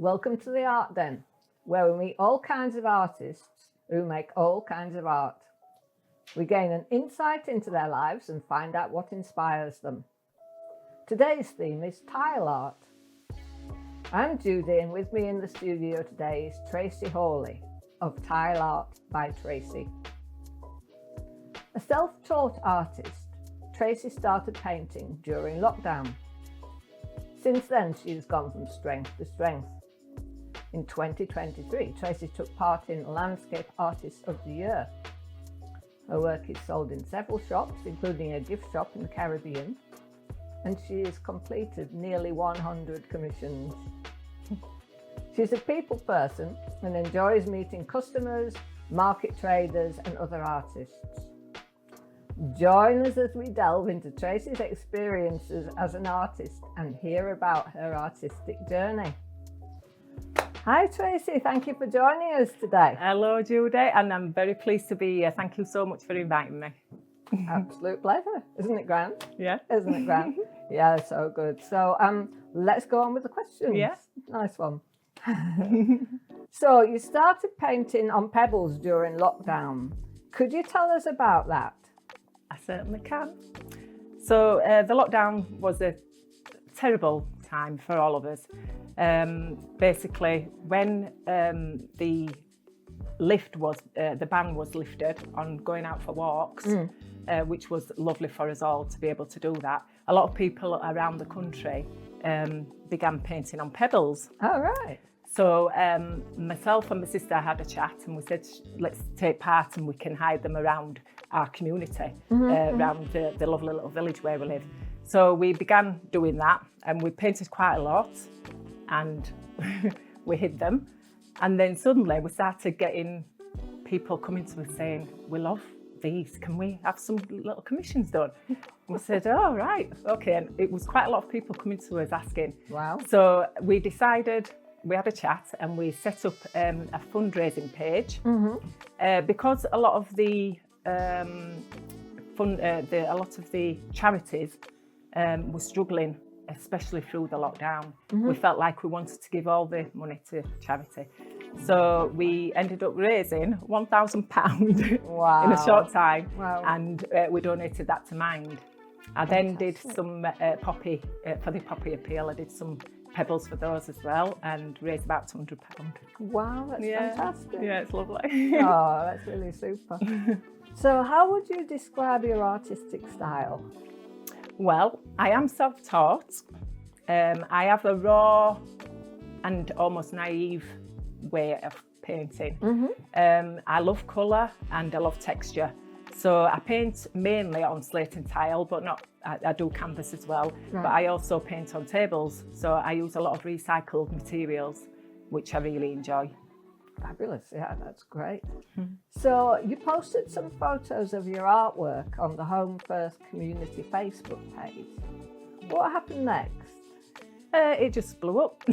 Welcome to the Art Den, where we meet all kinds of artists who make all kinds of art. We gain an insight into their lives and find out what inspires them. Today's theme is tile art. I'm Judy, and with me in the studio today is Tracey Hawley of Tile Art by Tracey. A self-taught artist, Tracey started painting during lockdown. Since then, she has gone from strength to strength. In 2023, Tracey took part in Landscape Artist of the Year. Her work is sold in several shops, including a gift shop in the Caribbean, and she has completed nearly 100 commissions. She's a people person and enjoys meeting customers, market traders, and other artists. Join us as we delve into Tracey's experiences as an artist and hear about her artistic journey. Hi Tracey, thank you for joining us today. Hello Judy, and I'm very pleased to be here. Thank you so much for inviting me. Absolute pleasure. Isn't it grand? Yeah. Isn't it grand? Yeah, so good. So let's go on with the questions. Yeah. Nice one. So you started painting on Pebbles during lockdown. Could you tell us about that? I certainly can. So the lockdown was a terrible time for all of us. Basically, when the ban was lifted on going out for walks, which was lovely for us all to be able to do that, a lot of people around the country began painting on Pebbles. Oh, right. So myself and my sister had a chat and we said, let's take part and we can hide them around our community, around the lovely little village where we live. So we began doing that and we painted quite a lot and we hid them. And then suddenly we started getting people coming to us saying, we love these, can we have some little commissions done? And we said, oh, right, okay. And it was quite a lot of people coming to us asking. Wow. So we decided, we had a chat and we set up a fundraising page because a lot of the charities were struggling, especially through the lockdown. We felt like we wanted to give all the money to charity. So we ended up raising £1,000 Wow. in a short time. Wow. And we donated that to Mind. I then did some poppy, for the poppy appeal, I did some Pebbles for those as well and raised about £200. Wow, that's fantastic. Yeah, it's lovely. Oh, that's really super. So how would you describe your artistic style? Well, I am self-taught. I have a raw and almost naive way of painting. I love colour and I love texture. So I paint mainly on slate and tile, but I do canvas as well. Right. But I also paint on tables. So I use a lot of recycled materials, which I really enjoy. Fabulous, yeah, that's great. So you posted some photos of your artwork on the Home First Community Facebook page. What happened next? It just blew up,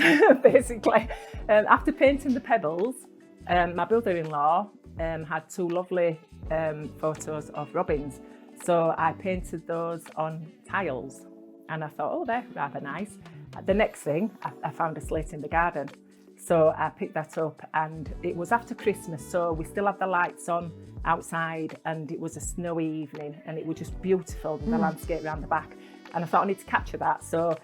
basically. After painting the Pebbles, my brother-in-law had two lovely photos of robins. So I painted those on tiles and I thought, oh, they're rather nice. The next thing, I found a slate in the garden. So I picked that up and it was after Christmas, so we still had the lights on outside and it was a snowy evening and it was just beautiful, the landscape around the back. And I thought I need to capture that. So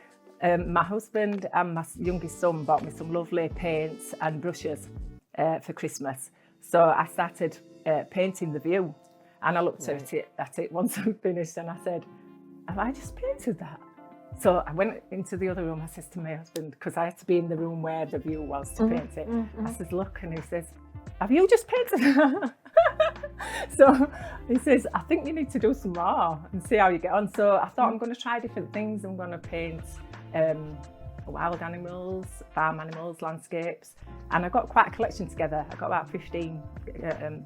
my husband and my youngest son bought me some lovely paints and brushes for Christmas. So I started painting the view and I looked at it once I finished and I said, have I just painted that? So I went into the other room, I said to my husband, because I had to be in the room where the view was to paint it. I said, look, and he says, have you just painted that? So he says, I think you need to do some more and see how you get on. So I thought I'm going to try different things. I'm going to paint wild animals, farm animals, landscapes. And I got quite a collection together. I got about 15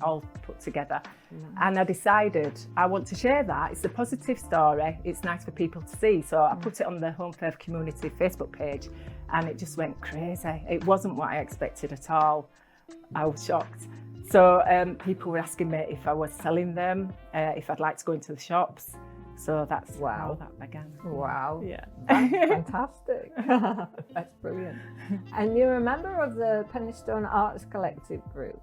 all put together. And I decided I want to share that. It's a positive story. It's nice for people to see. So I put it on the Home First Community Facebook page and it just went crazy. It wasn't what I expected at all. I was shocked. So people were asking me if I was selling them, if I'd like to go into the shops. So that's Wow. how that began. Wow. Yeah. That's fantastic. That's brilliant. And you're a member of the Peniston Arts Collective group.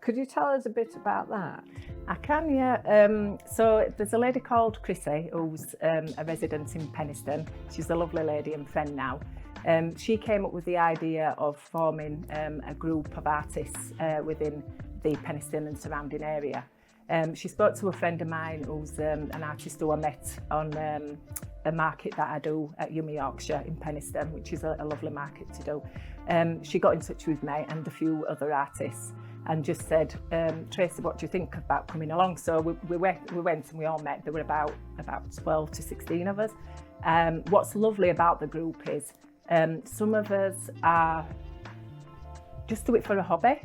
Could you tell us a bit about that? I can, yeah. So there's a lady called Traceys who's a resident in Peniston. She's a lovely lady and friend now. She came up with the idea of forming a group of artists within the Peniston and surrounding area. She spoke to a friend of mine who's an artist who I met on a market that I do at Yummy, Yorkshire in Peniston, which is a lovely market to do. She got in touch with me and a few other artists and just said, Tracy, what do you think about coming along? So we went and we all met. There were about 12 to 16 of us. What's lovely about the group is some of us are just do it for a hobby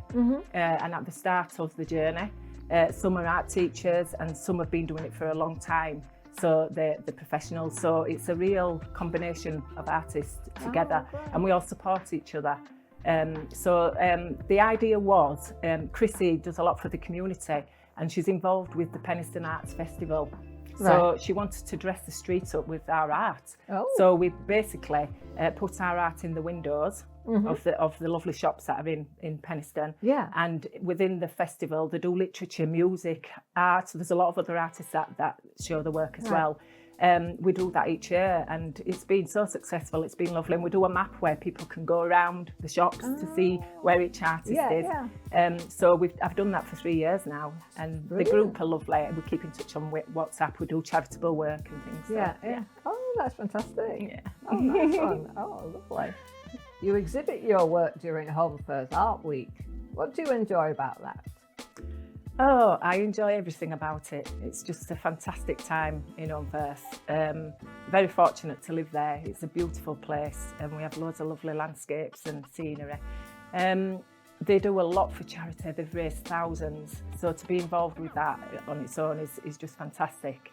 and at the start of the journey. Some are art teachers and some have been doing it for a long time. So they're professionals. So it's a real combination of artists together and we all support each other. The idea was, Chrissy does a lot for the community and she's involved with the Peniston Arts Festival. So she wanted to dress the streets up with our art. So we basically put our art in the windows of the lovely shops that are in Peniston. And within the festival, they do literature, music, art. So there's a lot of other artists that show the work as well. We do that each year and it's been so successful. It's been lovely. And we do a map where people can go around the shops to see where each artist is. So I've done that for 3 years now and the group are lovely. We keep in touch on WhatsApp. We do charitable work and things. So, Oh, that's fantastic. Yeah. Oh, nice one. Oh, lovely. You exhibit your work during Home First Art Week. What do you enjoy about that? Oh, I enjoy everything about it. It's just a fantastic time in Home First. Very fortunate to live there. It's a beautiful place and we have loads of lovely landscapes and scenery. They do a lot for charity. They've raised thousands. So to be involved with that on its own is just fantastic.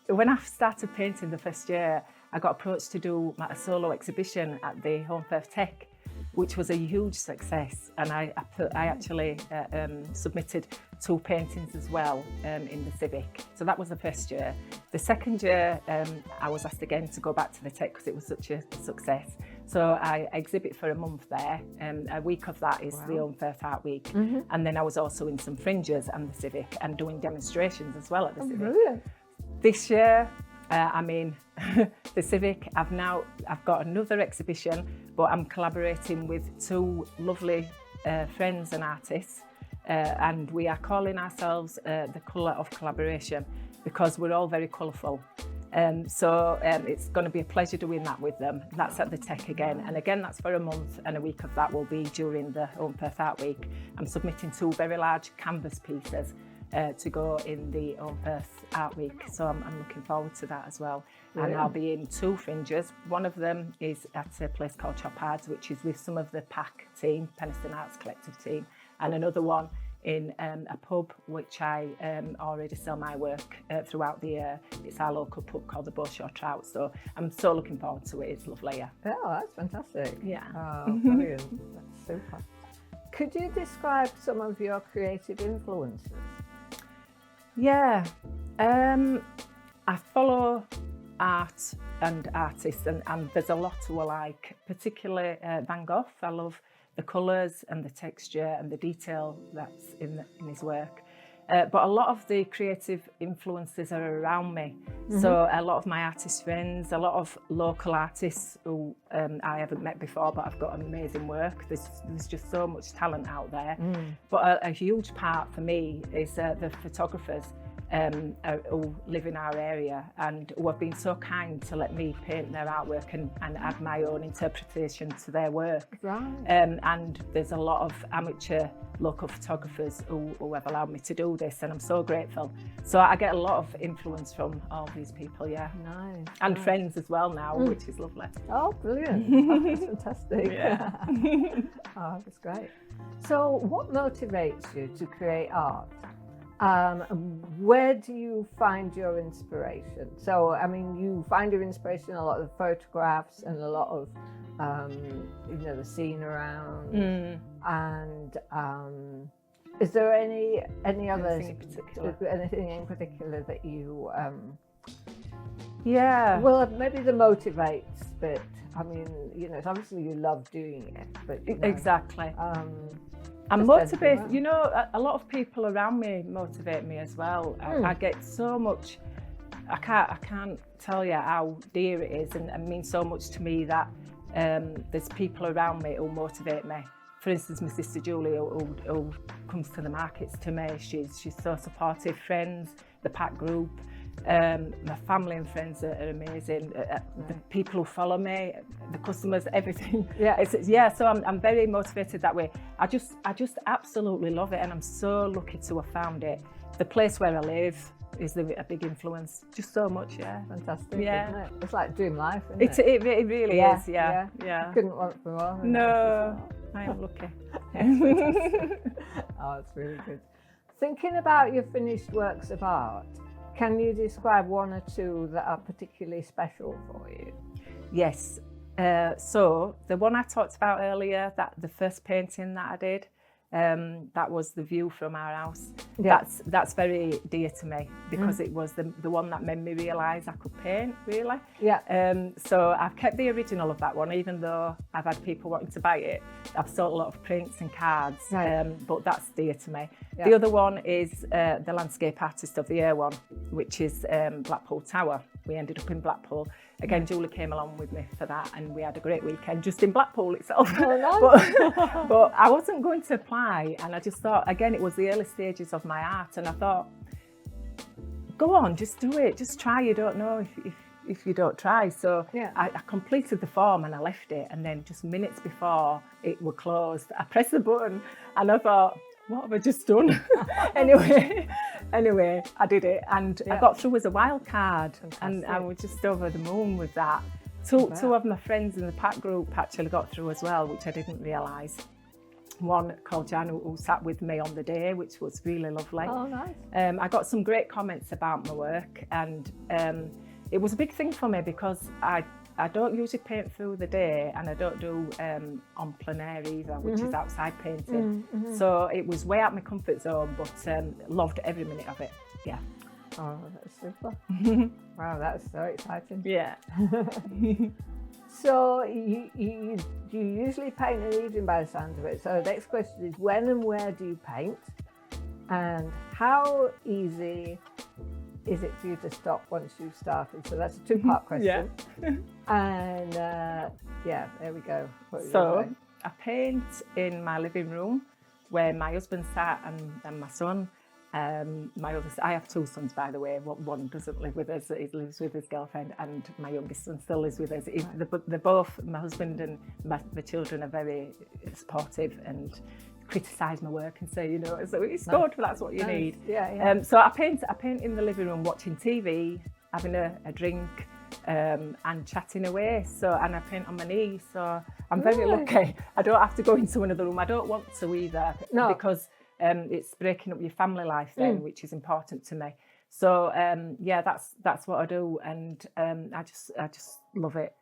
When I started painting the first year, I got approached to do a solo exhibition at the Home First Tech, which was a huge success. And I actually submitted 2 paintings as well in the Civic. So that was the first year. The second year, I was asked again to go back to the Tech because it was such a success. So I exhibit for a month there. A week of that is the Home First Art Week. And then I was also in some fringes and the Civic and doing demonstrations as well at the Civic. Brilliant. This year, the Civic, I've got another exhibition, but I'm collaborating with 2 lovely friends and artists, and we are calling ourselves the Colour of Collaboration because we're all very colourful. It's going to be a pleasure doing that with them. That's at the Tech again, and again that's for a month, and a week of that will be during the Home First Art Week. I'm submitting 2 very large canvas pieces to go in the Home First Art Week. So I'm looking forward to that as well. And I'll be in 2 fringes. One of them is at a place called Choppards, which is with some of the PAC team, Peniston Arts Collective team, and another one in a pub which I already sell my work throughout the year. It's our local pub called the Beaushore Trout. So I'm so looking forward to it. It's lovely. Oh, that's fantastic. Yeah. Oh, brilliant. That's super. Could you describe some of your creative influences? Yeah, I follow art and artists and there's a lot who I like, particularly Van Gogh. I love the colours and the texture and the detail that's in his work. But a lot of the creative influences are around me. So a lot of my artist friends, a lot of local artists who I haven't met before, but I've got amazing work. There's just so much talent out there. But a huge part for me is the photographers who live in our area and who have been so kind to let me paint their artwork and add my own interpretation to their work. And there's a lot of amateur local photographers who have allowed me to do this, and I'm so grateful. So I get a lot of influence from all these people, Nice. and friends as well now, which is lovely. Oh, brilliant. Oh, that's fantastic. Yeah. Oh, that's great. So what motivates you to create art? Where do you find your inspiration? So, I mean, you find your inspiration in a lot of photographs and a lot of, the scene around. And Is there any others? Anything in particular? that you? Yeah. Well, maybe the motivates bit. I mean, you know, obviously you love doing it, but you know, Exactly. I'm just motivated. anything You know, a lot of people around me motivate me as well. I get so much. I can't tell you how dear it is, and means so much to me that there's people around me who motivate me. For instance, my sister Julie, who comes to the markets to me. She's so supportive. Friends, the pack group. My family and friends are amazing. The people who follow me, the customers, everything. Yeah. So I'm very motivated that way. I just absolutely love it, and I'm so lucky to have found it. The place where I live is a big influence. Just so much, yeah. Fantastic, Yeah. isn't it? It's like dream life, isn't it? It really is, yeah. Couldn't want for more. No, I am lucky. Oh, it's really good. Thinking about your finished works of art, can you describe one or two that are particularly special for you? Yes. So the one I talked about earlier, that the first painting that I did, that was the view from our house. Yeah. That's very dear to me because it was the one that made me realise I could paint, really. Yeah. So I've kept the original of that one, even though I've had people wanting to buy it. I've sold a lot of prints and cards, Right. but that's dear to me. Yeah. The other one is the Landscape Artist of the Year one, which is Blackpool Tower. We ended up in Blackpool. Again, Julie came along with me for that, and we had a great weekend just in Blackpool itself. Oh, nice. but I wasn't going to apply, and I just thought, again, it was the early stages of my art, and I thought, go on, just do it, just try. You don't know if you don't try. So Yeah. I completed the form and I left it, and then just minutes before it were closed, I pressed the button, and I thought, what have I just done? Anyway, I did it, and I got through as a wild card. And I was just over the moon with that. Two of my friends in the pack group actually got through as well, which I didn't realise. One called Jan, who sat with me on the day, which was really lovely. Oh, nice. I got some great comments about my work, and it was a big thing for me because I don't usually paint through the day, and I don't do en plein air either, which is outside painting. So it was way out my comfort zone, but loved every minute of it. Yeah. Oh, that's super. Wow, that's so exciting. Yeah. So you usually paint in the evening by the sound of it. So the next question is, when and where do you paint? And how easy is it for you to stop once you've started? So that's a two-part question. And yeah, there we go. So I paint in my living room where my husband sat and my son. I have two sons, by the way. One doesn't live with us; he lives with his girlfriend, and my youngest son still lives with us. They're both, my husband and the children, are very supportive and criticise my work and say, you know, so it's good. That's what you need. Yeah. So I paint in the living room, watching TV, having a drink, and chatting away. And I paint on my knees. So I'm very lucky. I don't have to go into another room. I don't want to either, because it's breaking up your family life then, which is important to me. So yeah, that's what I do, and I just love it.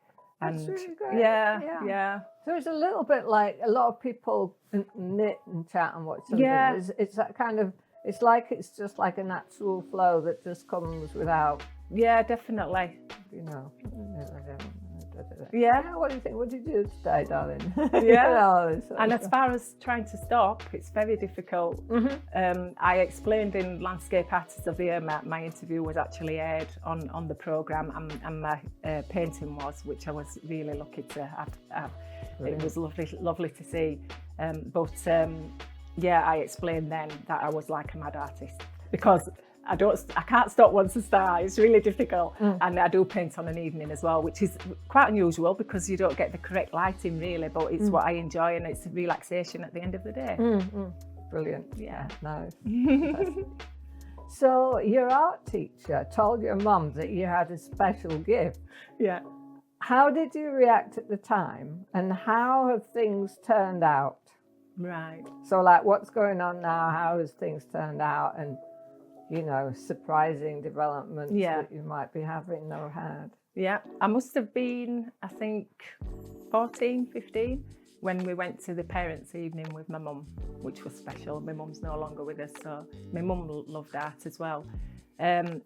And that's really great. Yeah. So it's a little bit like a lot of people knit and chat and watch something. Yeah. It's that kind of, it's just like a natural flow that just comes without. Yeah, definitely. You know. Yeah. What do you think? What did you do today, darling? Yeah. And as far as trying to stop, it's very difficult. I explained in Landscape Artist of the Year, my interview was actually aired on the programme, and my painting was, which I was really lucky to have. It was lovely to see. Yeah, I explained then that I was like a mad artist because I can't stop once I start. It's really difficult. And I do paint on an evening as well, which is quite unusual because you don't get the correct lighting really, but it's what I enjoy, and it's relaxation at the end of the day. Brilliant. Yeah. Nice. So your art teacher told your mum that you had a special gift. Yeah. How did you react at the time, and how have things turned out? Right. So like, what's going on now? How has things turned out? And you know, surprising developments that you might be having or had. Yeah, I must have been, I think, 14, 15. when we went to the parents' evening with my mum, which was special. My mum's no longer with us, so my mum loved art as well. And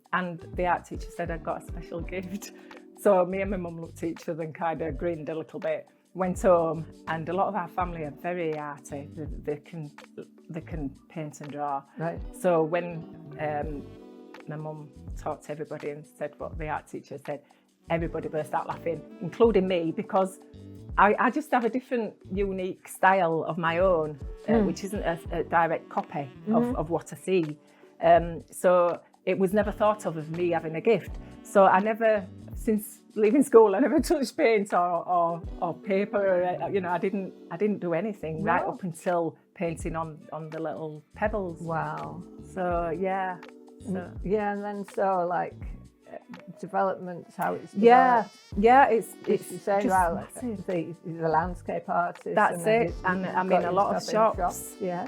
the art teacher said I'd got a special gift. So me and my mum looked at each other and kind of grinned a little bit. Went home, and a lot of our family are very arty. They can paint and draw. Right. So when my mum talked to everybody and said what the art teacher said, everybody burst out laughing, including me, because I just have a different, unique style of my own, which isn't a direct copy of what I see. So it was never thought of me having a gift. So I never, since leaving school, I never touched paint or paper. You know, I didn't do anything right up until painting on the little pebbles. Wow. So yeah. So. Yeah, and then so like developments, how it's developed. Yeah, it's the same just about massive. the landscape artist. That's it, and I mean a lot of shops. Yeah.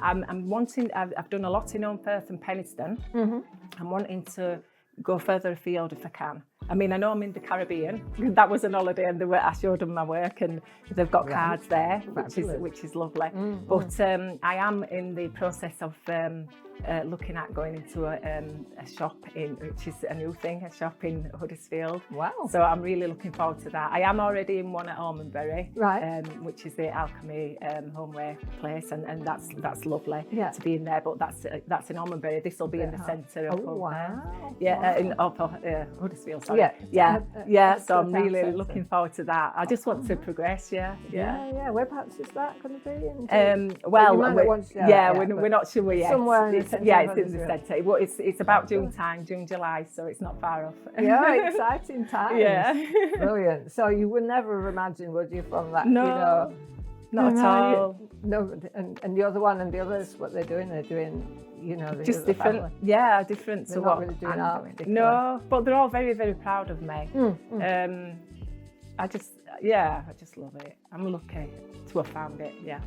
I'm wanting. I've done a lot in Perth and Peniston. I'm wanting to go further afield if I can. I mean, I know I'm in the Caribbean. That was an holiday, and I showed them my work, and they've got cards there, which is lovely. But I am in the process of looking at going into a shop which is a new thing, a shop in Huddersfield. Wow! So I'm really looking forward to that. I am already in one at Almondbury, right? Which is the Alchemy homeware place, and that's lovely to be in there. But that's in Almondbury. This will be in the centre of Huddersfield. Sorry. Yeah. So I'm really looking forward to that. I just want to progress. Yeah. Whereabouts is that going to be? We're not sure yet. Somewhere in the centre. It's in the centre. Well, it's about June, July, so it's not far off. Yeah, exciting times. Yeah. Brilliant. So you would never imagine, would you, from that? No. You know, not at all. No, and the other one and the others, what they're doing, you know, just different. Family. Yeah, different they're to not what really doing art. No, but they're all very, very proud of me. I just love it. I'm lucky to have found it. Yeah,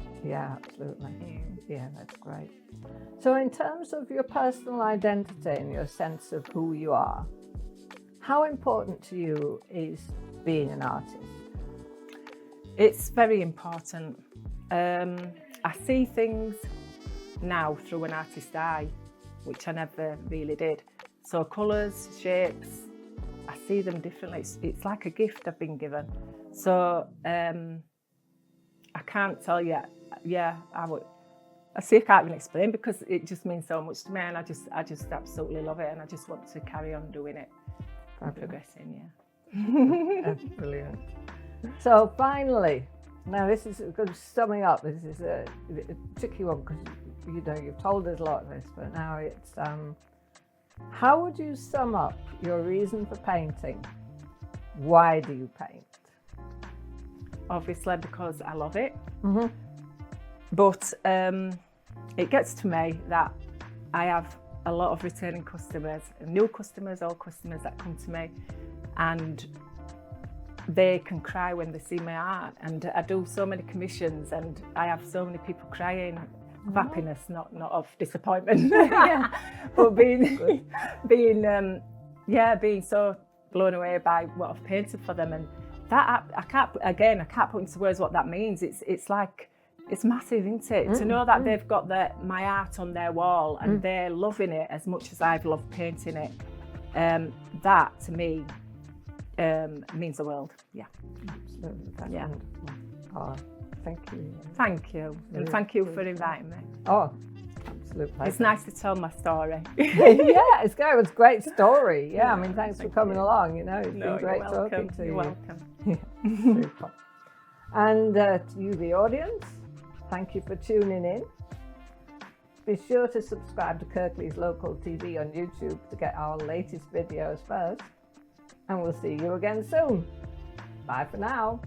absolutely. Yeah, that's great. So in terms of your personal identity and your sense of who you are, how important to you is being an artist? It's very important. I see things now through an artist's eye, which I never really did. So colours, shapes, I see them differently. It's like a gift I've been given. So I can't tell you. I can't even explain, because it just means so much to me, and I just absolutely love it, and I just want to carry on doing it and progressing. That's brilliant. So finally, now this is good summing up. This is a tricky one, because you know you've told us a lot of this, but now it's how would you sum up your reason for painting? Why do you paint? Obviously because I love it, but it gets to me that I have a lot of returning customers, new customers, old customers that come to me, and they can cry when they see my art. And I do so many commissions, and I have so many people crying of happiness, not of disappointment. But being so blown away by what I've painted for them, and that I can't put into words what that means. It's like, it's massive, isn't it? To know that they've got my art on their wall, and they're loving it as much as I've loved painting it. That to me means the world. Yeah. Absolutely. That's wonderful. Oh, thank you. Thank you. And thank you for inviting me. Oh, absolute pleasure. It's nice to tell my story. Yeah, it's great. It was a great story. Yeah, I mean, thanks for coming along. You know, it's been great talking to you. You're welcome. Super. And to you, the audience, thank you for tuning in. Be sure to subscribe to Kirklees Local TV on YouTube to get our latest videos first. And we'll see you again soon. Bye for now.